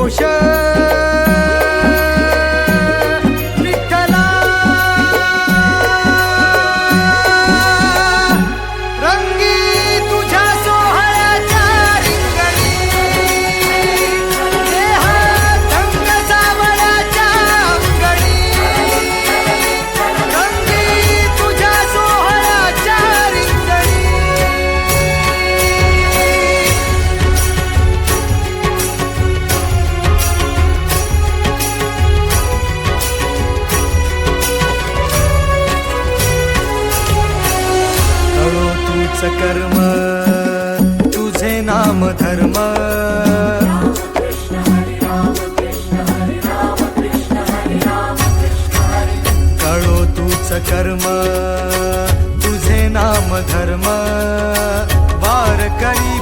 घोष विठ्ठला रंगी तुझ्या सोहळ्याच्या रिंगणी देहात रंग सावळ्याच्या अंगणी रंगी तुझ्या सोहळ्याच्या रिंगणी कळो तूच कर्म तुझे नाम धर्म कळो तूच कर्म तुझे नाम धर्म वारकरी